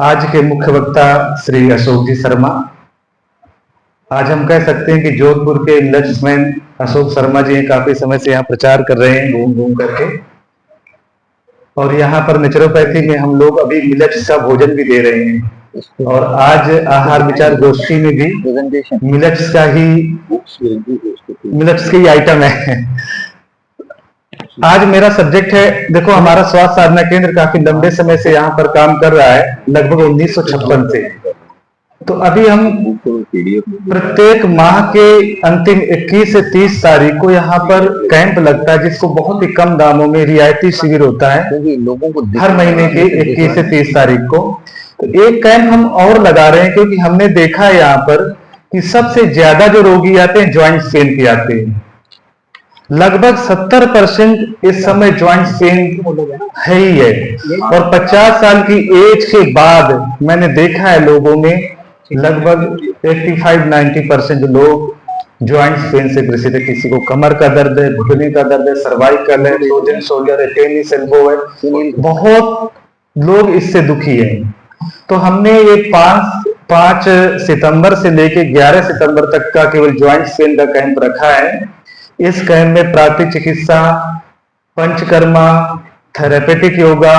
आज के मुख्य वक्ता श्री अशोक जी शर्मा। आज हम कह सकते हैं कि जोधपुर के मिलेट्समैन अशोक शर्मा जी काफी समय से यहाँ प्रचार कर रहे हैं घूम घूम करके, और यहाँ पर नेचुरोपैथी में हम लोग अभी मिलेट्स का भोजन भी दे रहे हैं। और आज आहार विचार गोष्ठी में भी मिलेट्स का ही आइटम है। आज मेरा सब्जेक्ट है, देखो हमारा स्वास्थ्य साधना केंद्र काफी लंबे समय से यहाँ पर काम कर रहा है, लगभग 1956 से। तो अभी हम प्रत्येक माह के अंतिम 21 से 30 तारीख को यहाँ पर कैंप लगता है, जिसको बहुत ही कम दामों में रियायती शिविर होता है लोगों को हर महीने के 21 से 30 तारीख को। तो एक कैंप हम और लगा रहे हैं, क्योंकि हमने देखा है यहाँ पर कि सबसे ज्यादा जो रोगी आते हैं ज्वाइंट पेन के आते हैं। लगभग 70% इस समय ज्वाइंट पेन है ही है, और 50 साल की एज के बाद मैंने देखा है लोगों में लगभग 85-90% लोग ज्वाइंट पेन से ग्रसित है। किसी को कमर का दर्द है, घुटने का दर्द है, सर्वाइकल है, फ्रोजन शोल्डर है, टेनिस एल्बो है, बहुत लोग इससे दुखी हैं। तो हमने ये 5 सितंबर से लेकर 11 सितंबर तक का केवल ज्वाइंट पेन का कैंप रखा है। इस कैंप में प्राथमिक चिकित्सा, panchakarma, therapeutic yoga,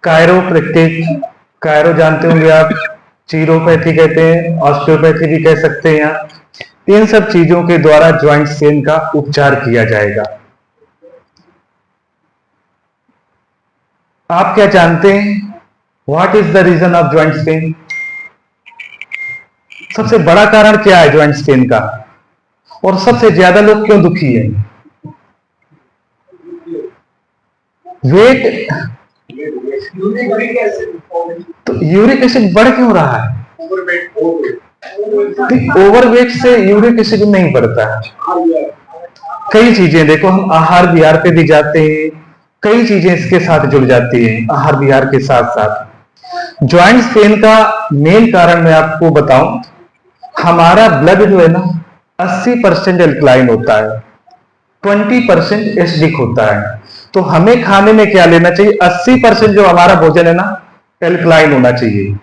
chiropractic, Cairo जानते होंगे आप, चीरोपैथी कहते हैं, ऑस्टियोपैथी भी कह सकते हैं, इन सब चीजों के द्वारा ज्वाइंट पेन का उपचार किया जाएगा। आप क्या जानते हैं, what is the reason of joint pain? सबसे बड़ा कारण क्या है ज्वाइंट पेन का, और सबसे ज्यादा लोग क्यों दुखी हैं? वेट, तो यूरिक एसिड बढ़ क्यों रहा है? ओवरवेट से यूरिक एसिड नहीं बढ़ता है। कई चीजें देखो, हम आहार विहार पे भी जाते हैं, कई चीजें इसके साथ जुड़ जाती हैं आहार विहार के साथ साथ। ज्वाइंट पेन का मेन कारण मैं आपको बताऊं, हमारा ब्लड जो है ना 80% एल्कलाइन होता है, 20% एसिडिक होता है। तो हमें खाने में क्या लेना चाहिए? 80% जो हमारा भोजन है ना एल्कलाइन होना चाहिए,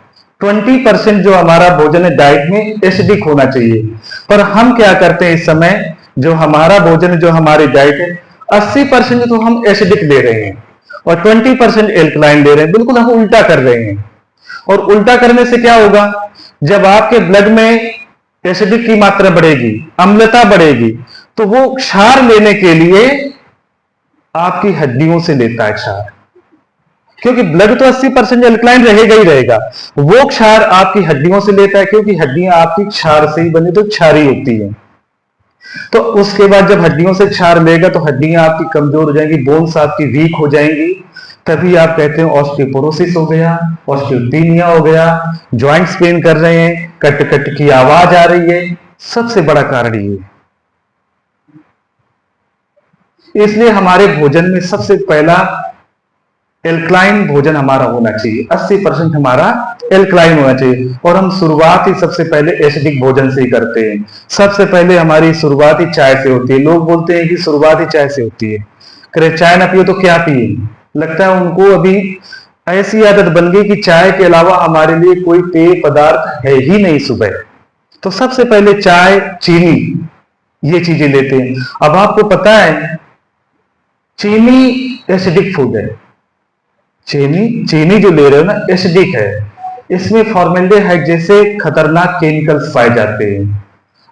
20% जो हमारा भोजन है डाइट में एसिडिक होना चाहिए। पर हम क्या करते हैं इस समय, जो हमारा भोजन, जो हमारी डाइट है, 80% तो हम एसिडिक ले रहे हैं और 20% एल्कलाइन ले रहे हैं। बिल्कुल हम उल्टा कर रहे हैं। और उल्टा करने से क्या होगा, जब आपके ब्लड में एसिडिक की मात्रा बढ़ेगी, अम्लता बढ़ेगी, तो वो क्षार लेने के लिए आपकी हड्डियों से लेता है क्षार, क्योंकि ब्लड तो 80% एल्कलाइन रहेगा ही रहेगा। वो क्षार आपकी हड्डियों से लेता है, क्योंकि हड्डियां आपकी क्षार से ही बनी, तो क्षारी होती हैं। तो उसके बाद जब हड्डियों से क्षार लेगा तो हड्डियां आपकी कमजोर हो जाएंगी, बोन्स आपकी वीक हो जाएंगी। तभी आप कहते हैं ऑस्टियोपोरोसिस हो गया, ऑस्टियोपीनिया हो गया, ज्वाइंट्स पेन कर रहे हैं, कट कट की आवाज आ रही है। सबसे बड़ा कारण ये है। इसलिए हमारे भोजन में सबसे पहला एल्कलाइन भोजन हमारा होना चाहिए, 80% हमारा एल्कलाइन होना चाहिए। और हम शुरुआत ही सबसे पहले एसिडिक भोजन से ही करते हैं। सबसे पहले हमारी शुरुआत ही चाय से होती है। लोग बोलते हैं कि शुरुआत ही चाय से होती है, करे चाय ना पियो तो क्या पिए। लगता है उनको अभी ऐसी आदत बन गई कि चाय के अलावा हमारे लिए कोई पेय पदार्थ है ही नहीं सुबह। तो सबसे पहले चाय, चीनी, ये चीजें लेते हैं। अब आपको पता है चीनी एसिडिक फूड है। चीनी जो ले रहे हो ना एसिडिक है, इसमें फॉर्मेल्डिहाइड जैसे खतरनाक केमिकल्स पाए जाते हैं।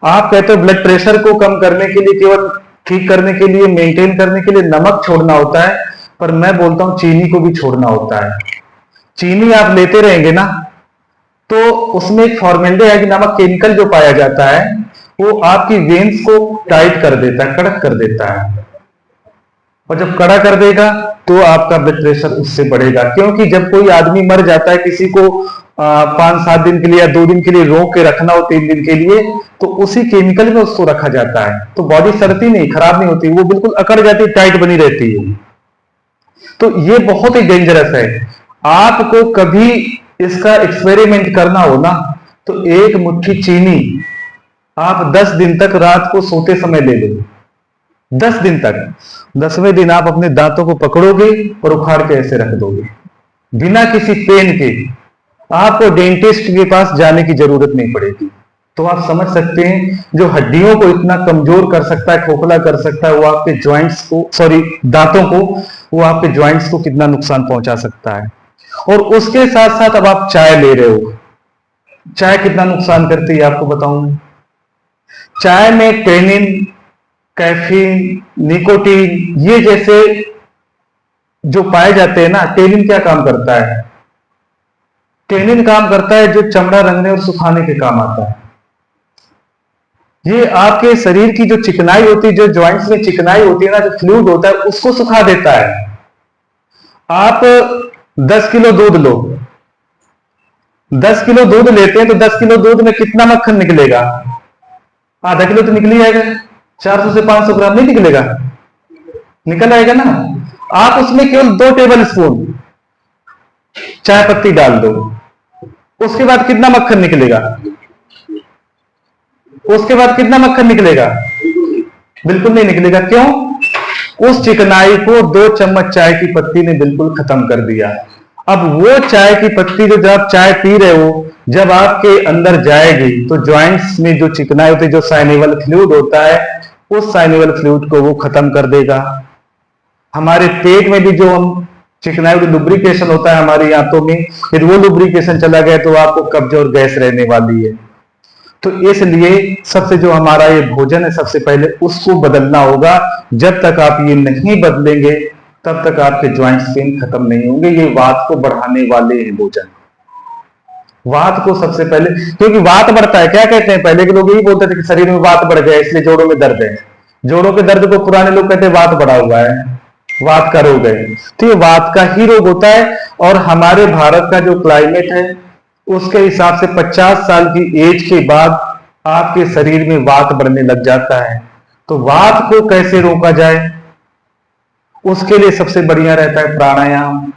आप कहते हो ब्लड प्रेशर को कम करने के लिए, केवल ठीक करने के लिए, मेंटेन करने के लिए नमक छोड़ना होता है, पर मैं बोलता हूं चीनी को भी छोड़ना होता है। चीनी आप लेते रहेंगे ना, तो उसमें एक फॉर्मेल्डिहाइड नामक केमिकल जो पाया जाता है, वो आपकी वेन्स को टाइट कर देता है, कड़क कर देता है। और जब कड़ा कर देगा तो आपका ब्लड प्रेशर उससे बढ़ेगा। क्योंकि जब कोई आदमी मर जाता है, किसी को 5-7 दिन के लिए या 2 दिन के लिए रोक के रखना हो, 3 दिन के लिए, तो उसी केमिकल में उसको रखा जाता है। तो बॉडी सड़ती नहीं, खराब नहीं होती, वो बिल्कुल अकड़ जाती, टाइट बनी रहती है। तो ये बहुत ही डेंजरस है। आपको कभी इसका एक्सपेरिमेंट करना हो ना, तो एक मुट्ठी चीनी आप 10 दिन तक रात को सोते समय ले लो, 10 दिन तक। 10वें दिन आप अपने दांतों को पकड़ोगे और उखाड़ के ऐसे रख दोगे, बिना किसी पेन के। आपको डेंटिस्ट के पास जाने की जरूरत नहीं पड़ेगी। तो आप समझ सकते हैं जो हड्डियों को इतना कमजोर कर सकता है, खोखला कर सकता है, वो आपके ज्वाइंट्स को, सॉरी दांतों को, वो आपके ज्वाइंट्स को कितना नुकसान पहुंचा सकता है। और उसके साथ साथ अब आप चाय ले रहे हो, चाय कितना नुकसान करती है आपको बताऊं। चाय में टेनिन, कैफीन, निकोटीन, ये जैसे जो पाए जाते हैं ना। टेनिन क्या काम करता है? टेनिन काम करता है जो चमड़ा रंगने और सुखाने के काम आता है। ये आपके शरीर की जो चिकनाई होती है, जो जॉइंट्स में चिकनाई होती है ना, जो फ्लूइड होता है, उसको सुखा देता है। आप 10 किलो दूध लो, 10 किलो दूध लेते हैं तो 10 किलो दूध में कितना मक्खन निकलेगा? आधा किलो तो निकल ही जाएगा, 400 से 500 ग्राम नहीं निकलेगा? निकल आएगा ना। आप उसमें केवल 2 टेबल स्पून चाय पत्ती डाल दो, उसके बाद कितना मक्खन निकलेगा? उसके बाद कितना मक्खन निकलेगा? बिल्कुल नहीं निकलेगा। क्यों? उस चिकनाई को 2 चम्मच चाय की पत्ती ने बिल्कुल खत्म कर दिया। अब वो चाय की पत्ती जो, जब आप चाय पी रहे हो, जब आपके अंदर जाएगी तो ज्वाइंट्स में जो चिकनाई होती है, जो साइनेबल फ्लूइड होता है, उस साइनेबल फ्लूइड को वो खत्म कर देगा। हमारे पेट में भी जो हम चिकनाई, लुब्रिकेशन होता है हमारी आंतों में, फिर वो लुब्रिकेशन चला गया तो आपको कब्ज और गैस रहने वाली है। तो इसलिए सबसे जो हमारा ये भोजन है, सबसे पहले उसको बदलना होगा। जब तक आप ये नहीं बदलेंगे तब तक आपके ज्वाइंट्स पेन खत्म नहीं होंगे। ये वात को बढ़ाने वाले हैं भोजन। वात को सबसे पहले, क्योंकि वात बढ़ता है, क्या कहते हैं पहले के लोग यही बोलते थे कि शरीर में वात बढ़ गया इसलिए जोड़ों में दर्द है। जोड़ों के दर्द को पुराने लोग कहते हैं वात बढ़ा हुआ है, वात का रोग है। तो ये वात का ही रोग होता है। और हमारे भारत का जो क्लाइमेट है उसके हिसाब से 50 साल की एज के बाद आपके शरीर में वात बढ़ने लग जाता है। तो वात को कैसे रोका जाए, उसके लिए सबसे बढ़िया रहता है प्राणायाम,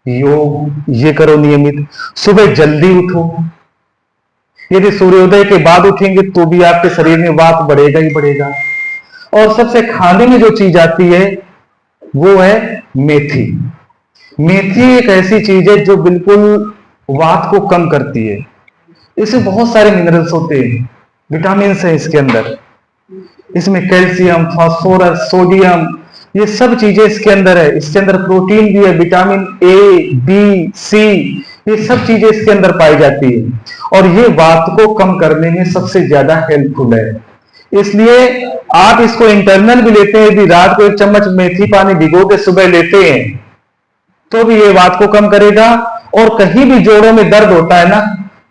योग। ये करो नियमित। सुबह जल्दी उठो। यदि सूर्योदय के बाद उठेंगे तो भी आपके शरीर में वात बढ़ेगा ही बढ़ेगा। और सबसे खाने में जो चीज आती है वो है मेथी। मेथी एक ऐसी चीज है जो बिल्कुल वात को कम करती है। इसमें बहुत सारे मिनरल्स होते हैं, विटामिन है इसके अंदर। इसमें कैल्शियम, फास्फोरस, सोडियम, ये सब चीजें इसके अंदर है। इसके अंदर प्रोटीन भी है, विटामिन ए, बी, सी, ये सब चीजें इसके अंदर पाई जाती है। और ये वात को कम करने में सबसे ज्यादा हेल्पफुल है। इसलिए आप इसको इंटरनल भी लेते हैं। यदि रात को 1 चम्मच मेथी पानी भिगो के सुबह लेते हैं तो भी ये वात को कम करेगा। और कहीं भी जोड़ों में दर्द होता है ना,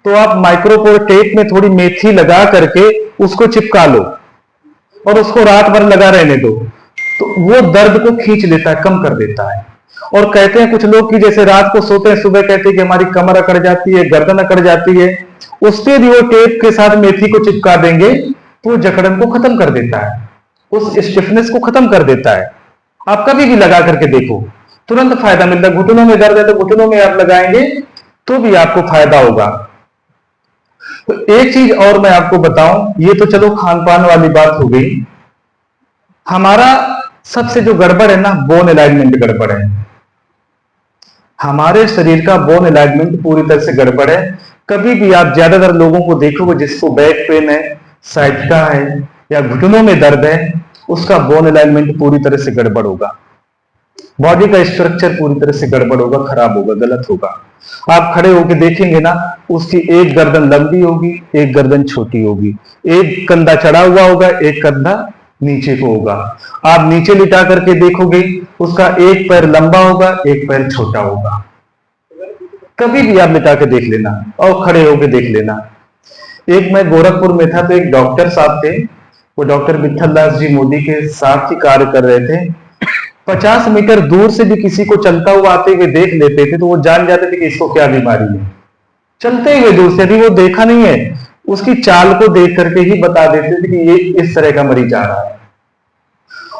तो आप माइक्रोपोर टेप में थोड़ी मेथी लगा करके उसको चिपका लो और उसको रात भर लगा रहने दो, तो वो दर्द को खींच लेता है, कम कर देता है। और कहते हैं कुछ लोग कि जैसे रात को सोते हैं, सुबह कहते हैं कि हमारी कमर अकड़ जाती है, गर्दन अकड़ जाती है, उससे भी वो टेप के साथ मेथी को चिपका देंगे तो जकड़न को खत्म कर देता है, उस स्टिफनेस को खत्म कर देता है। आप कभी भी लगा करके देखो, तुरंत फायदा मिलता है। घुटनों में दर्द है तो घुटनों में आप लगाएंगे तो भी आपको फायदा होगा। तो एक चीज और मैं आपको बताऊं, ये तो चलो खान पान वाली बात हो गई। हमारा सबसे जो गड़बड़ है ना, बोन अलाइनमेंट गड़बड़ है। हमारे शरीर का बोन अलाइनमेंट पूरी तरह से गड़बड़ है। कभी भी आप ज्यादातर लोगों को देखोगे जिसको बैक पेन है, साइटिका है या घुटनों में दर्द है, उसका बोन अलाइनमेंट पूरी तरह से गड़बड़ होगा। बॉडी का स्ट्रक्चर पूरी तरह से गड़बड़ होगा, खराब होगा, गलत होगा। आप खड़े होकर देखेंगे ना, उसकी एक गर्दन लंबी होगी, एक गर्दन छोटी होगी, एक कंधा चढ़ा हुआ होगा, एक कंधा नीचे को होगा। आप नीचे लिटा करके देखोगे, उसका एक पैर लंबा होगा, एक पैर छोटा होगा। कभी भी आप लिटा के देख लेना और खड़े होकर देख लेना। एक मैं गोरखपुर में था तो एक डॉक्टर साहब थे, वो डॉक्टर विठल दास जी मोदी के साथ ही कार्य कर रहे थे। 50 मीटर दूर से भी किसी को चलता हुआ आते हुए देख लेते थे तो वो जान जाते थे कि इसको क्या बीमारी है। चलते हुए दूर से, यदि वो देखा नहीं है, उसकी चाल को देख करके ही बता देते थे कि ये इस तरह का मरीज आ रहा है।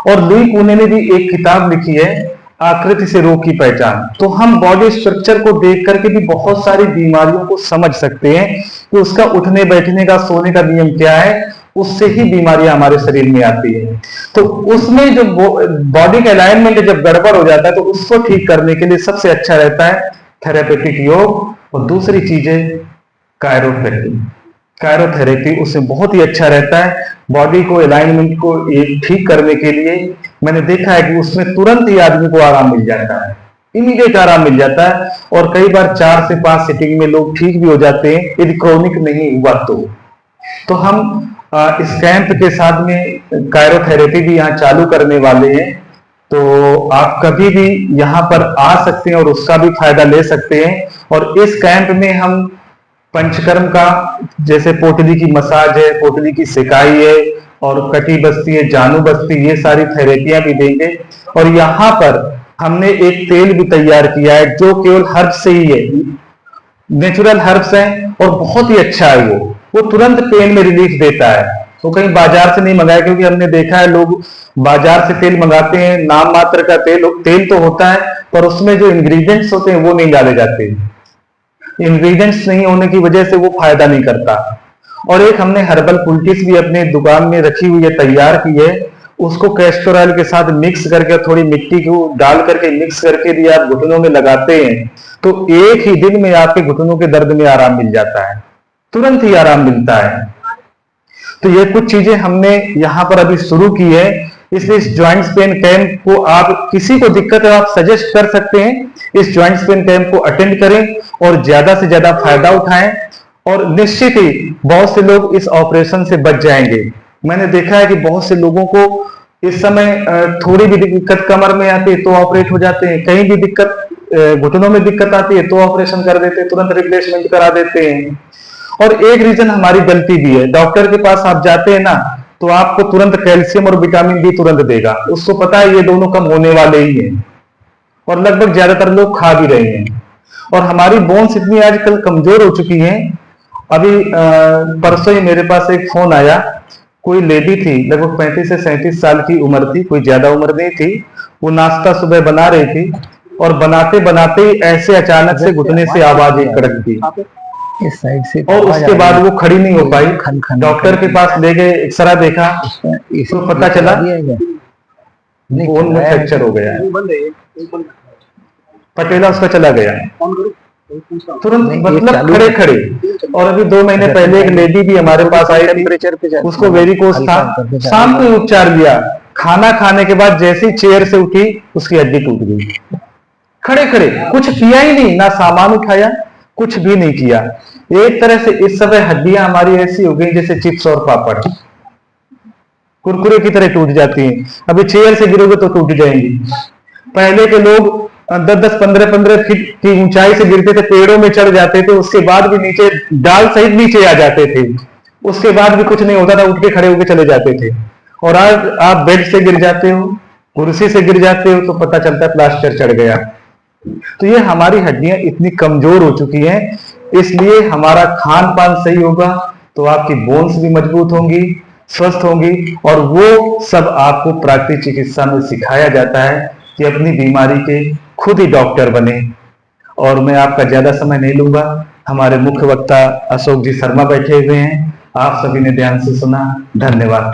और लुई कूने ने भी एक किताब लिखी है, आकृति से रोग की पहचान। तो हम बॉडी स्ट्रक्चर को देख करके भी बहुत सारी बीमारियों को समझ सकते हैं कि उसका उठने बैठने का, सोने का नियम क्या है, उससे ही बीमारियां हमारे शरीर में आती है। तो उसमें जो बॉडी का अलाइनमेंट जब गड़बड़ हो जाता है तो उसको ठीक करने के लिए सबसे अच्छा रहता है थेरेपेटिक योग, और दूसरी चीज है कायरोथेरेपी। कायरोथेरेपी उसमें बहुत ही अच्छा रहता है, बॉडी को अलाइनमेंट को ठीक करने के लिए। मैंने देखा है कि उसमें तुरंत ही आदमी को आराम मिल जाता है, इमीडिएट आराम मिल जाता है, और कई बार 4 से 5 सिटिंग में लोग ठीक भी हो जाते हैं, यदि क्रोनिक नहीं हुआ तो हम इस कैंप के साथ में कायरोथेरेपी भी यहाँ चालू करने वाले हैं। तो आप कभी भी यहाँ पर आ सकते हैं और उसका भी फायदा ले सकते हैं। और इस कैंप में हम पंचकर्म का, जैसे पोटली की मसाज है, पोटली की सिकाई है, और कटी बस्ती है, जानू बस्ती, ये सारी थेरेपियां भी देंगे। और यहाँ पर हमने एक तेल भी तैयार किया है जो केवल हर्ब्स से ही है, नेचुरल हर्ब्स हैं, और बहुत ही अच्छा है। वो तुरंत पेन में रिलीफ देता है। वो कहीं बाजार से नहीं मंगाया, क्योंकि हमने देखा है लोग बाजार से तेल मंगाते हैं, नाम मात्र का तेल तो होता है, पर उसमें जो इंग्रेडिएंट्स होते हैं वो नहीं डाले जाते। इंग्रेडिएंट्स नहीं होने की वजह से वो फायदा नहीं करता। और एक हमने हर्बल पुलकिस भी अपने दुकान में रखी हुई है, तैयार की है। उसको कैस्टर ऑयल के साथ मिक्स करके, थोड़ी मिट्टी को डाल करके मिक्स करके भी आप घुटनों में लगाते हैं, तो एक ही दिन में आपके घुटनों के दर्द में आराम मिल जाता है, तुरंत ही आराम मिलता है। तो ये कुछ चीजें हमने यहाँ पर अभी शुरू की है। इसलिए इस ज्वाइंट पेन कैंप को आप, किसी को दिक्कत है, आप सजेस्ट कर सकते हैं इस ज्वाइंट पेन कैंप को अटेंड करें और ज्यादा से ज्यादा फायदा उठाएं। और निश्चित ही बहुत से लोग इस ऑपरेशन से बच जाएंगे। मैंने देखा है कि बहुत से लोगों को इस समय थोड़ी भी दिक्कत कमर में आती है तो ऑपरेट हो जाते हैं, कहीं भी दिक्कत, घुटनों में दिक्कत आती है तो ऑपरेशन कर देते हैं, तुरंत रिप्लेसमेंट करा देते हैं। और एक रीजन हमारी गलती भी है, डॉक्टर के पास आप जाते हैं ना, तो आपको तुरंत कैल्शियम और विटामिन डी तुरंत देगा, उसको पता है ये दोनों कम होने वाले ही हैं, और लगभग ज्यादातर लोग खा भी रहे हैं। और हमारी बोन्स इतनी आजकल कमजोर हो चुकी हैं। अभी परसों ही मेरे पास एक फोन आया, कोई लेडी थी, लगभग 35 से 37 साल की उम्र थी, कोई ज्यादा उम्र नहीं थी। वो नाश्ता सुबह बना रही थी, और बनाते बनाते ऐसे अचानक से घुटने से आवाज एक कड़क दी, इस साइड से, और उसके बाद वो खड़ी नहीं हो पाई। डॉक्टर के पास ले गए, एक्सरा देखा, तो पता चला बोन में फ्रैक्चर हो गया है, पटेला उसका चला गया तुरंत, मतलब खड़े खड़े। और अभी 2 महीने पहले एक लेडी भी हमारे पास आई थी, उसको वेरिकोस था, शाम को उपचार लिया, खाना खाने के बाद जैसे ही चेयर से उठी उसकी हड्डी टूट गई, खड़े खड़े, कुछ किया ही नहीं, ना सामान उठाया, कुछ भी नहीं किया। एक तरह से इस समय हड्डियां हमारी ऐसी हो गई जैसे चिप्स और पापड़, कुरकुरे की तरह टूट जाती हैं। अभी चेयर से गिरोगे तो टूट जाएंगी। पहले के लोग 10-10, 15-15 फीट की ऊंचाई से गिरते थे, पेड़ों में चढ़ जाते थे, उसके बाद भी नीचे डाल सहित नीचे आ जाते थे, उसके बाद भी कुछ नहीं होता था, उठ के खड़े होके चले जाते थे। और आज आप बेड से गिर जाते हो, कुर्सी से गिर जाते हो, तो पता चलता है प्लास्टर चढ़ गया। तो ये हमारी हड्डियां इतनी कमजोर हो चुकी हैं, इसलिए हमारा खान पान सही होगा तो आपकी बोन्स भी मजबूत होंगी, स्वस्थ होंगी। और वो सब आपको प्राकृतिक चिकित्सा में सिखाया जाता है कि अपनी बीमारी के खुद ही डॉक्टर बने। और मैं आपका ज्यादा समय नहीं लूंगा, हमारे मुख्य वक्ता अशोक जी शर्मा बैठे हुए हैं, आप सभी ने ध्यान से सुना, धन्यवाद।